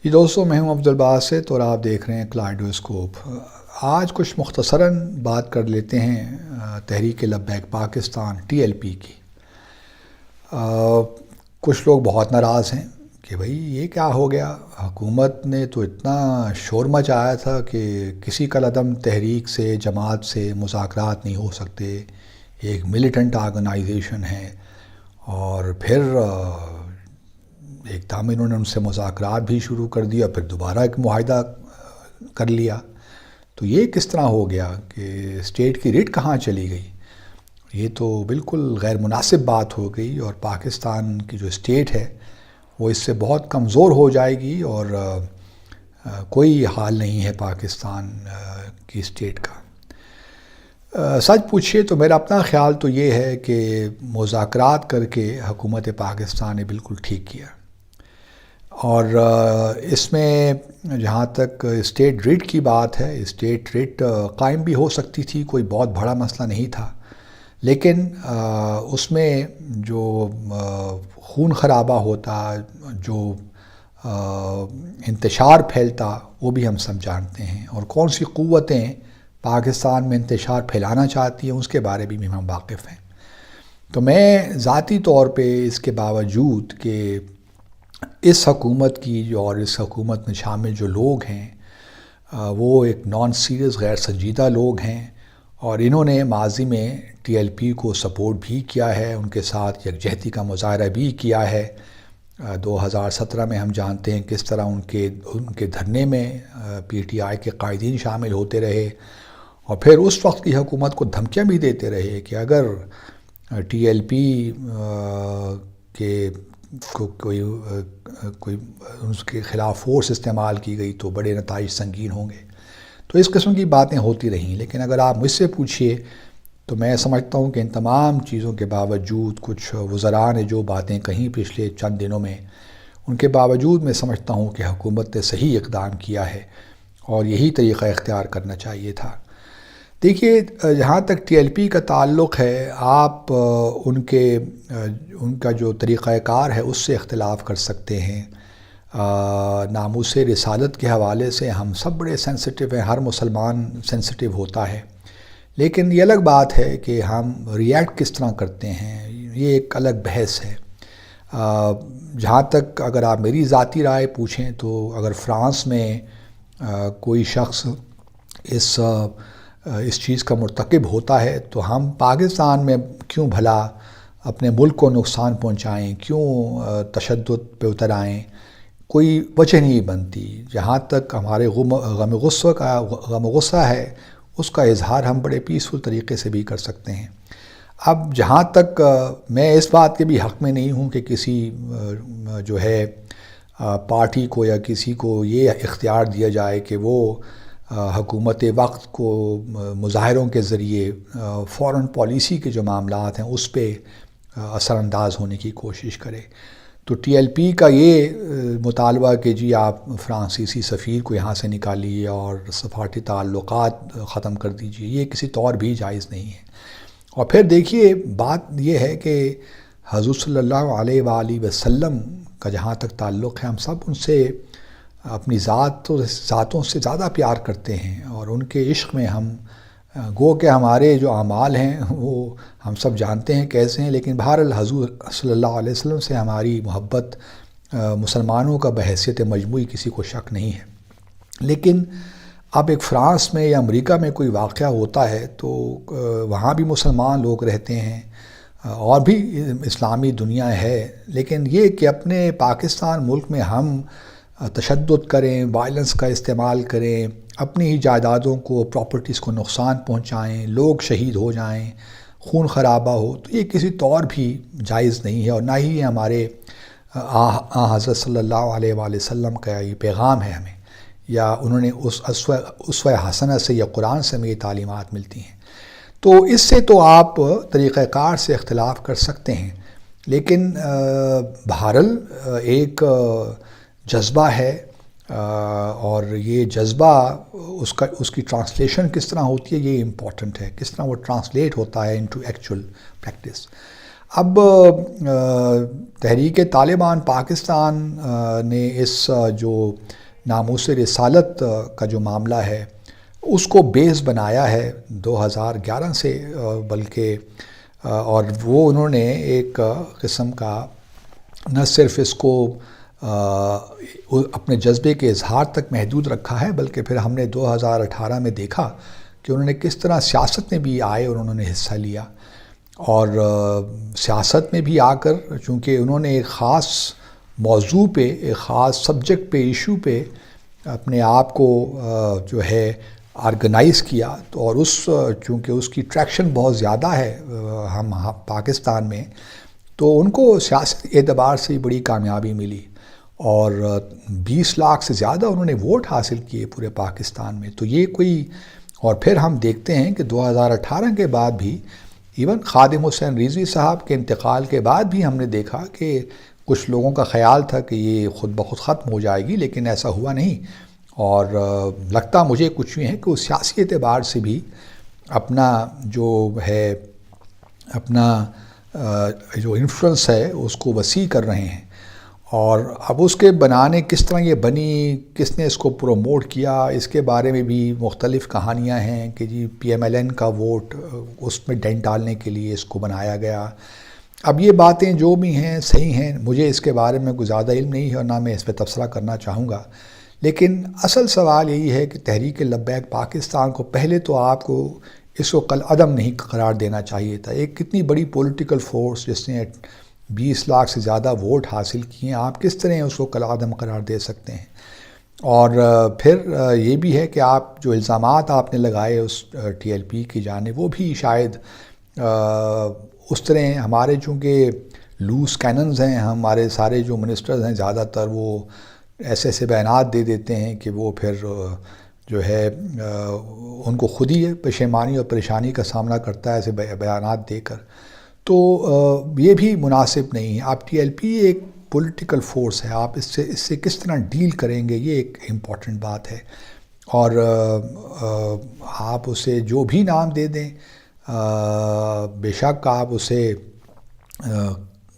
جی دوستو، میں ہوں عبدالباسط اور آپ دیکھ رہے ہیں کلائڈوسکوپ۔ آج کچھ مختصراً بات کر لیتے ہیں تحریک لبیک پاکستان TLP کی۔ کچھ لوگ بہت ناراض ہیں کہ بھئی یہ کیا ہو گیا، حکومت نے تو اتنا شور مچایا تھا کہ کسی کالعدم تحریک سے، جماعت سے مذاکرات نہیں ہو سکتے، ایک ملیٹنٹ آرگنائزیشن ہے، اور پھر ایک دم انہوں نے ان سے مذاکرات بھی شروع کر دیا، پھر دوبارہ ایک معاہدہ کر لیا۔ تو یہ کس طرح ہو گیا کہ اسٹیٹ کی ریٹ کہاں چلی گئی؟ یہ تو بالکل غیر مناسب بات ہو گئی، اور پاکستان کی جو اسٹیٹ ہے وہ اس سے بہت کمزور ہو جائے گی، اور کوئی حال نہیں ہے پاکستان کی اسٹیٹ کا۔ سچ پوچھئے تو میرا اپنا خیال تو یہ ہے کہ مذاکرات کر کے حکومت پاکستان نے بالکل ٹھیک کیا، اور اس میں جہاں تک اسٹیٹ ریٹ کی بات ہے، اسٹیٹ ریٹ قائم بھی ہو سکتی تھی، کوئی بہت بڑا مسئلہ نہیں تھا، لیکن اس میں جو خون خرابہ ہوتا، جو انتشار پھیلتا، وہ بھی ہم سب جانتے ہیں، اور کون سی قوتیں پاکستان میں انتشار پھیلانا چاہتی ہیں اس کے بارے بھی ہم واقف ہیں۔ تو میں ذاتی طور پہ اس کے باوجود کہ اس حکومت کی اور اس حکومت میں شامل جو لوگ ہیں وہ ایک نان سیریس، غیر سنجیدہ لوگ ہیں، اور انہوں نے ماضی میں TLP کو سپورٹ بھی کیا ہے، ان کے ساتھ یکجہتی کا مظاہرہ بھی کیا ہے۔ 2017 میں ہم جانتے ہیں کس طرح ان کے دھرنے میں PTI کے قائدین شامل ہوتے رہے، اور پھر اس وقت کی حکومت کو دھمکیاں بھی دیتے رہے کہ اگر TLP کے کوئی اس کے خلاف فورس استعمال کی گئی تو بڑے نتائج سنگین ہوں گے۔ تو اس قسم کی باتیں ہوتی رہیں، لیکن اگر آپ مجھ سے پوچھئے تو میں سمجھتا ہوں کہ ان تمام چیزوں کے باوجود کچھ وزراء نے جو باتیں کہیں پچھلے چند دنوں میں، ان کے باوجود میں سمجھتا ہوں کہ حکومت نے صحیح اقدام کیا ہے، اور یہی طریقہ اختیار کرنا چاہیے تھا۔ دیکھیے، جہاں تک TLP کا تعلق ہے، آپ ان کا جو طریقہ کار ہے اس سے اختلاف کر سکتے ہیں۔ ناموس رسالت کے حوالے سے ہم سب بڑے سینسٹیو ہیں، ہر مسلمان سینسٹیو ہوتا ہے، لیکن یہ الگ بات ہے کہ ہم ریئیکٹ کس طرح کرتے ہیں، یہ ایک الگ بحث ہے۔ جہاں تک اگر آپ میری ذاتی رائے پوچھیں تو اگر فرانس میں کوئی شخص اس چیز کا مرتکب ہوتا ہے تو ہم پاکستان میں کیوں بھلا اپنے ملک کو نقصان پہنچائیں، کیوں تشدد پہ اتر آئیں؟ کوئی وجہ نہیں بنتی۔ جہاں تک ہمارے غم و غصہ ہے، اس کا اظہار ہم بڑے پیسفل طریقے سے بھی کر سکتے ہیں۔ اب جہاں تک میں اس بات کے بھی حق میں نہیں ہوں کہ کسی جو ہے پارٹی کو یا کسی کو یہ اختیار دیا جائے کہ وہ حکومت وقت کو مظاہروں کے ذریعے فورن پالیسی کے جو معاملات ہیں اس پہ اثر انداز ہونے کی کوشش کرے۔ تو TLP کا یہ مطالبہ کہ جی آپ فرانسیسی سفیر کو یہاں سے نکالیے اور سفارتی تعلقات ختم کر دیجیے، یہ کسی طور بھی جائز نہیں ہے۔ اور پھر دیکھیے، بات یہ ہے کہ حضور صلی اللہ علیہ وآلہ وسلم کا جہاں تک تعلق ہے، ہم سب ان سے اپنی ذاتوں سے زیادہ پیار کرتے ہیں، اور ان کے عشق میں ہم گو کہ ہمارے جو اعمال ہیں وہ ہم سب جانتے ہیں کیسے ہیں، لیکن بہرحال حضور صلی اللہ علیہ وسلم سے ہماری محبت مسلمانوں کا بحیثیت مجموعی کسی کو شک نہیں ہے۔ لیکن اب ایک فرانس میں یا امریکہ میں کوئی واقعہ ہوتا ہے تو وہاں بھی مسلمان لوگ رہتے ہیں، اور بھی اسلامی دنیا ہے، لیکن یہ کہ اپنے پاکستان ملک میں ہم تشدد کریں، وائلنس کا استعمال کریں، اپنی ہی جائیدادوں کو، پراپرٹیز کو نقصان پہنچائیں، لوگ شہید ہو جائیں، خون خرابہ ہو، تو یہ کسی طور بھی جائز نہیں ہے، اور نہ ہی یہ ہمارے حضرت صلی اللہ علیہ وآلہ وسلم کا یہ پیغام ہے ہمیں، یا انہوں نے اس اسوہ حسنہ سے یا قرآن سے ہمیں یہ تعلیمات ملتی ہیں۔ تو اس سے تو آپ طریقہ کار سے اختلاف کر سکتے ہیں، لیکن بہرحال ایک جذبہ ہے، اور یہ جذبہ اس کی ٹرانسلیشن کس طرح ہوتی ہے، یہ امپورٹنٹ ہے، کس طرح وہ ٹرانسلیٹ ہوتا ہے انٹو ایکچول پریکٹس۔ اب تحریک طالبان پاکستان نے اس جو ناموس رسالت کا جو معاملہ ہے اس کو بیس بنایا ہے 2011 سے، بلکہ اور وہ انہوں نے ایک قسم کا نہ صرف اس کو اپنے جذبے کے اظہار تک محدود رکھا ہے، بلکہ پھر ہم نے 2018 میں دیکھا کہ انہوں نے کس طرح سیاست میں بھی آئے اور انہوں نے حصہ لیا، اور سیاست میں بھی آ کر چونکہ انہوں نے ایک خاص موضوع پہ، ایک خاص سبجیکٹ پہ، ایشو پہ اپنے آپ کو جو ہے آرگنائز کیا، تو اور چونکہ اس کی ٹریکشن بہت زیادہ ہے ہم پاکستان میں، تو ان کو سیاسی اعتبار سے بڑی کامیابی ملی، اور 20 لاکھ سے زیادہ انہوں نے ووٹ حاصل کیے پورے پاکستان میں۔ تو یہ کوئی، اور پھر ہم دیکھتے ہیں کہ 2018 کے بعد بھی ایون خادم حسین رضوی صاحب کے انتقال کے بعد بھی ہم نے دیکھا کہ کچھ لوگوں کا خیال تھا کہ یہ خود بخود ختم ہو جائے گی، لیکن ایسا ہوا نہیں، اور لگتا مجھے کچھ بھی ہے کہ وہ سیاسی اعتبار سے بھی اپنا جو ہے، اپنا جو انفلوئنس ہے اس کو وسیع کر رہے ہیں، اور اب اس کے بنانے کس طرح یہ بنی، کس نے اس کو پروموٹ کیا، اس کے بارے میں بھی مختلف کہانیاں ہیں کہ جی پی ایم ایل این کا ووٹ اس میں ڈینٹ ڈالنے کے لیے اس کو بنایا گیا۔ اب یہ باتیں جو بھی ہیں صحیح ہیں، مجھے اس کے بارے میں کوئی زیادہ علم نہیں ہے اور نہ میں اس پہ تبصرہ کرنا چاہوں گا، لیکن اصل سوال یہی ہے کہ تحریک لبیک پاکستان کو پہلے تو آپ کو اس کو کالعدم نہیں قرار دینا چاہیے تھا۔ ایک کتنی بڑی پولیٹیکل فورس جس نے 20 لاکھ سے زیادہ ووٹ حاصل کیے ہیں، آپ کس طرح اس کو کالعدم قرار دے سکتے ہیں؟ اور پھر یہ بھی ہے کہ آپ جو الزامات آپ نے لگائے اس ٹی ایل پی کی جانب، وہ بھی شاید اس طرح ہمارے چونکہ لوز کیننز ہیں، ہمارے سارے جو منسٹرز ہیں زیادہ تر وہ ایسے بیانات دے دیتے ہیں کہ وہ پھر جو ہے ان کو خود ہی پشیمانی اور پریشانی کا سامنا کرتا ہے ایسے بیانات دے کر، تو یہ بھی مناسب نہیں ہے۔ آپ ٹی ایل پی ایک پولیٹیکل فورس ہے، آپ اس سے کس طرح ڈیل کریں گے، یہ ایک امپورٹنٹ بات ہے، اور آپ اسے جو بھی نام دے دیں، بے شک آپ اسے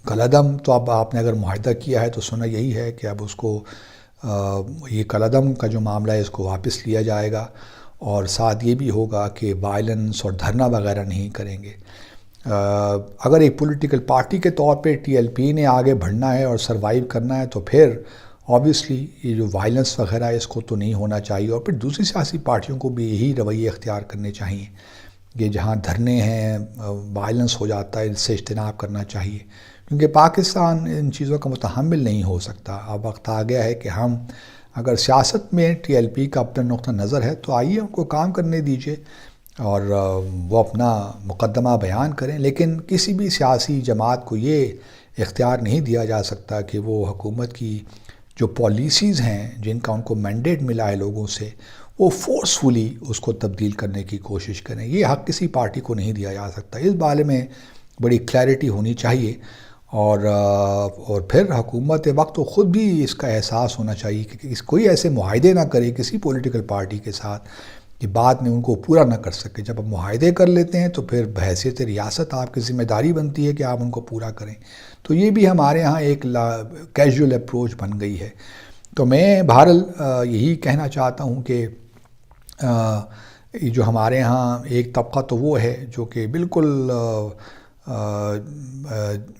کالعدم، تو اب آپ نے اگر معاہدہ کیا ہے تو سنا یہی ہے کہ اب اس کو یہ کالعدم کا جو معاملہ ہے اس کو واپس لیا جائے گا، اور ساتھ یہ بھی ہوگا کہ وائلنس اور دھرنا وغیرہ نہیں کریں گے۔ اگر ایک پولیٹیکل پارٹی کے طور پہ ٹی ایل پی نے آگے بڑھنا ہے اور سروائیو کرنا ہے تو پھر آبویسلی یہ جو وائلنس وغیرہ ہے اس کو تو نہیں ہونا چاہیے، اور پھر دوسری سیاسی پارٹیوں کو بھی یہی رویے اختیار کرنے چاہیے کہ جہاں دھرنے ہیں، وائلنس ہو جاتا ہے، اس سے اجتناب کرنا چاہیے، کیونکہ پاکستان ان چیزوں کا متحمل نہیں ہو سکتا۔ اب وقت آ گیا ہے کہ ہم اگر سیاست میں ٹی ایل پی کا اپنا نقطہ نظر ہے تو آئیے ان کو کام کرنے دیجیے اور وہ اپنا مقدمہ بیان کریں، لیکن کسی بھی سیاسی جماعت کو یہ اختیار نہیں دیا جا سکتا کہ وہ حکومت کی جو پالیسیز ہیں جن کا ان کو مینڈیٹ ملا ہے لوگوں سے، وہ فورسفلی اس کو تبدیل کرنے کی کوشش کریں۔ یہ حق کسی پارٹی کو نہیں دیا جا سکتا، اس بارے میں بڑی کلیئرٹی ہونی چاہیے، اور پھر حکومت وقت کو خود بھی اس کا احساس ہونا چاہیے کہ کوئی ایسے معاہدے نہ کرے کسی پولیٹیکل پارٹی کے ساتھ کہ بعد میں ان کو پورا نہ کر سکے۔ جب آپ معاہدے کر لیتے ہیں تو پھر بحیثیت ریاست آپ کی ذمہ داری بنتی ہے کہ آپ ان کو پورا کریں، تو یہ بھی ہمارے ہاں ایک کیجول اپروچ بن گئی ہے۔ تو میں بہرحال یہی کہنا چاہتا ہوں کہ جو ہمارے ہاں ایک طبقہ تو وہ ہے جو کہ بالکل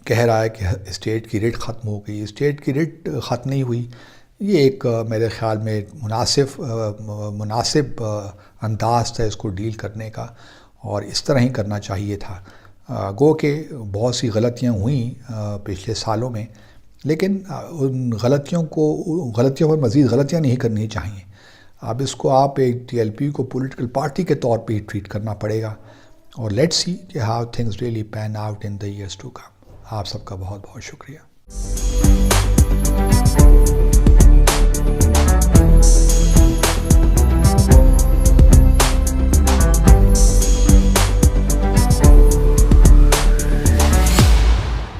کہہ رہا ہے کہ اسٹیٹ کی رٹ ختم ہو گئی، اسٹیٹ کی رٹ ختم نہیں ہوئی، یہ ایک میرے خیال میں مناسب انداز تھا اس کو ڈیل کرنے کا، اور اس طرح ہی کرنا چاہیے تھا۔ گو کہ بہت سی غلطیاں ہوئیں پچھلے سالوں میں، لیکن ان غلطیوں پر مزید غلطیاں نہیں کرنی چاہیے۔ اب اس کو آپ ایک ٹی ایل پی کو پولیٹیکل پارٹی کے طور پہ ہی ٹریٹ کرنا پڑے گا، اور لیٹس سی کہ how things really pan out in the years to come. آپ سب کا بہت بہت شکریہ۔